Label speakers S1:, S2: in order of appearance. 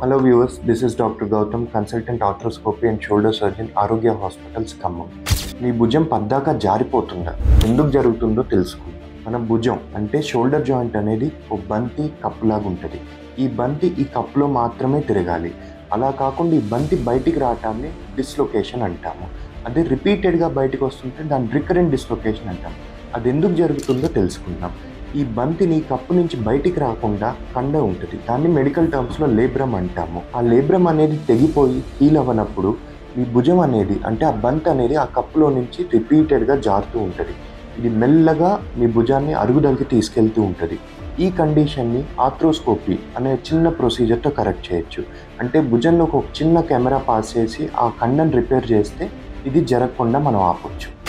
S1: Hello viewers, this is Dr. Gautam, consultant arthroscopy and shoulder surgeon, Arogya Hospitals, Khammam. మీ భుజం పద్దాక జారిపోతుందా? ఎందుకు జరుగుతుందో తెలుసుకుందాం. మన భుజం అంటే షోల్డర్ జాయింట్ అనేది ఒక బంతి కప్పులాగా ఉంటుంది. ఈ బంతి ఈ కప్పులో మాత్రమే తిరగాలి. అలా కాకుండా ఈ బంతి బయటికి రావటాన్ని డిస్లొకేషన్ అంటాము. అదే రిపీటెడ్గా బయటకు వస్తుంటే దాన్ని రికరెంట్ డిస్లొకేషన్ అంటాము. అది ఎందుకు జరుగుతుందో తెలుసుకుందాం. ఈ బంతిని కప్పు నుంచి బయటికి రాకుండా కండ ఉంటుంది. దాన్ని మెడికల్ టర్మ్స్లో లేబ్రమ్ అంటాము. ఆ లేబ్రమ్ అనేది తెగిపోయి హీల్ అవ్వనప్పుడు మీ భుజం అనేది అంటే ఆ బంతి అనేది ఆ కప్పులో నుంచి రిపీటెడ్గా జారుతూ ఉంటుంది. ఇది మెల్లగా మీ భుజాన్ని అరుగుదలకి తీసుకెళ్తూ ఉంటుంది. ఈ కండిషన్ని ఆర్థ్రోస్కోపీ అనే చిన్న ప్రొసీజర్తో కరెక్ట్ చేయొచ్చు. అంటే భుజంలో ఒక చిన్న కెమెరా పాస్ చేసి ఆ కండను రిపేర్ చేస్తే ఇది జరగకుండా మనం ఆపొచ్చు.